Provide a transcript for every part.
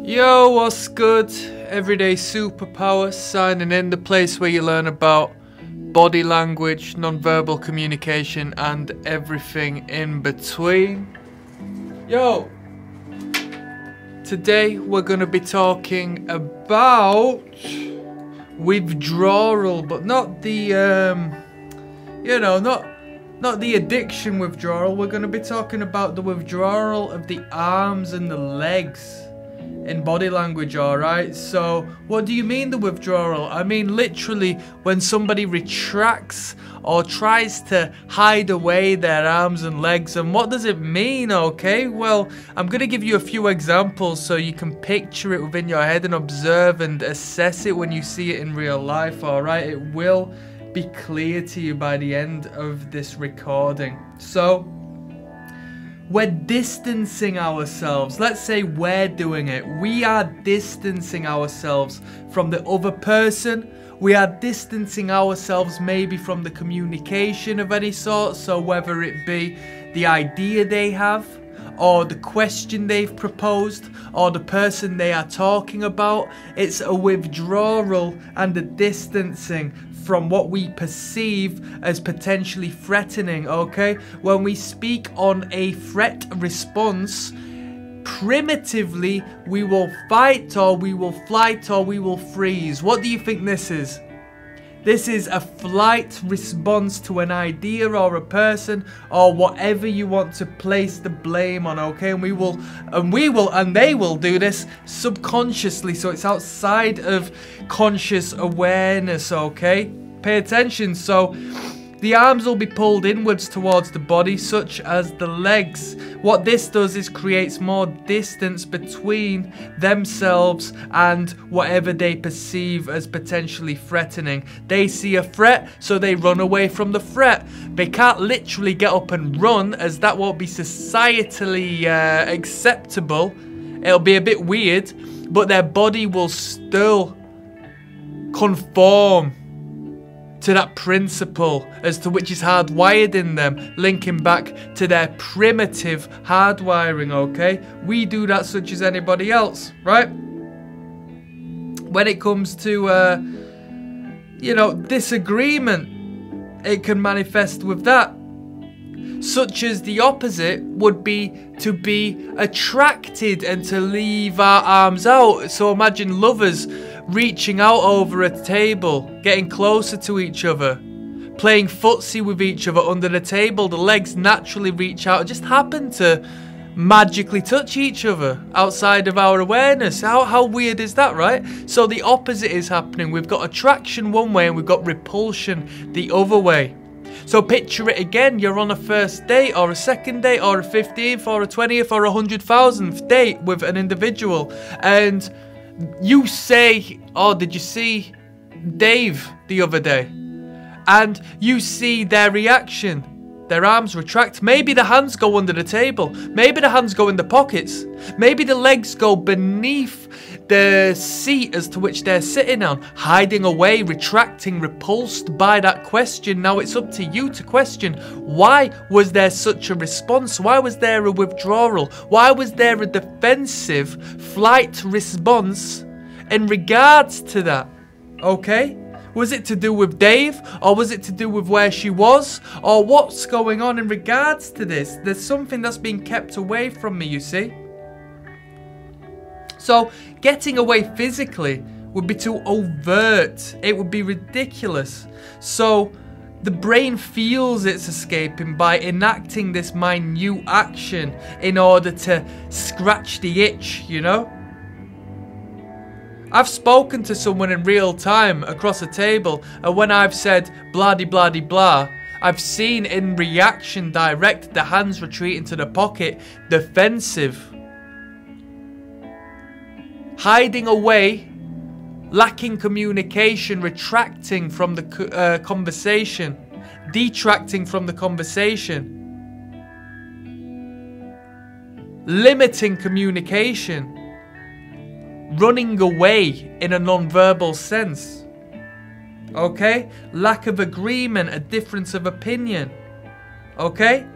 Yo, what's good? Everyday Superpower signing in, the place where you learn about body language, non-verbal communication, and everything in between. Yo, today we're going to be talking about withdrawal, but not the, not the addiction withdrawal. We're going to be talking about the withdrawal of the arms and the legs in body language, alright? So, what do you mean the withdrawal? I mean literally when somebody retracts or tries to hide away their arms and legs. And what does it mean, okay? Well, I'm going to give you a few examples so you can picture it within your head and observe and assess it when you see it in real life, alright? It will be clear to you by the end of this recording. So, we're distancing ourselves. Let's say we're doing it. We are distancing ourselves from the other person. We are distancing ourselves maybe from the communication of any sort. So whether it be the idea they have, or the question they've proposed, or the person they are talking about, it's a withdrawal and a distancing from what we perceive as potentially threatening, okay? When we speak on a threat response, primitively, we will fight or we will flight or we will freeze. What do you think this is? This is a flight response to an idea or a person or whatever you want to place the blame on, okay? And they will do this subconsciously, so it's outside of conscious awareness, okay? Pay attention. So the arms will be pulled inwards towards the body, such as the legs. What this does is creates more distance between themselves and whatever they perceive as potentially threatening. They see a threat, so they run away from the threat. They can't literally get up and run, as that won't be societally acceptable. It'll be a bit weird, but their body will still conform to that principle as to which is hardwired in them, linking back to their primitive hardwiring, okay? We do that such as anybody else, right? When it comes to, disagreement, it can manifest with that. Such as the opposite would be to be attracted and to leave our arms out. So imagine lovers reaching out over a table, getting closer to each other, playing footsie with each other under the table. The legs naturally reach out and just happen to magically touch each other outside of our awareness. How weird is that, right? So the opposite is happening. We've got attraction one way and we've got repulsion the other way. So picture it again, you're on a first date or a second date or a 15th or a 20th or a 100,000th date with an individual, and you say, oh, did you see Dave the other day? And you see their reaction. Their arms retract. Maybe the hands go under the table. Maybe the hands go in the pockets. Maybe the legs go beneath the seat as to which they're sitting on, hiding away, retracting, repulsed by that question. Now it's up to you to question, why was there such a response? Why was there a withdrawal? Why was there a defensive flight response in regards to that? Okay? Was it to do with Dave? Or was it to do with where she was? Or what's going on in regards to this? There's something that's being kept away from me, you see? So, getting away physically would be too overt. It would be ridiculous. So, the brain feels it's escaping by enacting this minute action in order to scratch the itch, you know? I've spoken to someone in real time across a table, and when I've said blah de blah de blah, I've seen in reaction direct the hands retreat into the pocket, defensive, hiding away, lacking communication, retracting from the conversation, detracting from the conversation, limiting communication, running away in a non-verbal sense. Okay? Lack of agreement, a difference of opinion. Okay?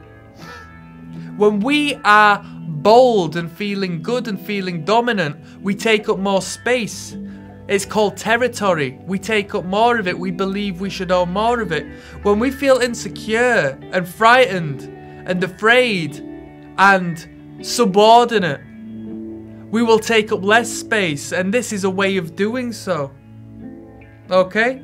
When we are bold and feeling good and feeling dominant, we take up more space. It's called territory. We take up more of it. We believe we should own more of it. When we feel insecure and frightened and afraid and subordinate, we will take up less space, and this is a way of doing so. Okay?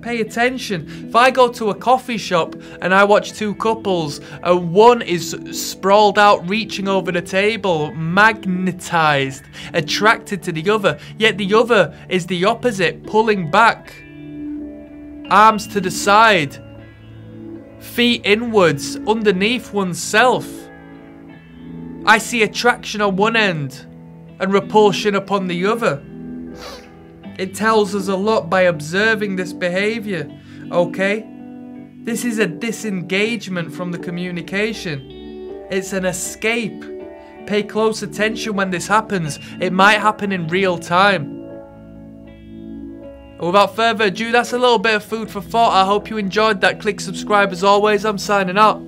Pay attention. If I go to a coffee shop and I watch two couples and one is sprawled out reaching over the table, magnetized, attracted to the other, yet the other is the opposite, pulling back, arms to the side, feet inwards, underneath oneself, I see attraction on one end and repulsion upon the other. It tells us a lot by observing this behavior, okay? This is a disengagement from the communication. It's an escape. Pay close attention when this happens. It might happen in real time. Without further ado, that's a little bit of food for thought. I hope you enjoyed that. Click subscribe as always. I'm signing out.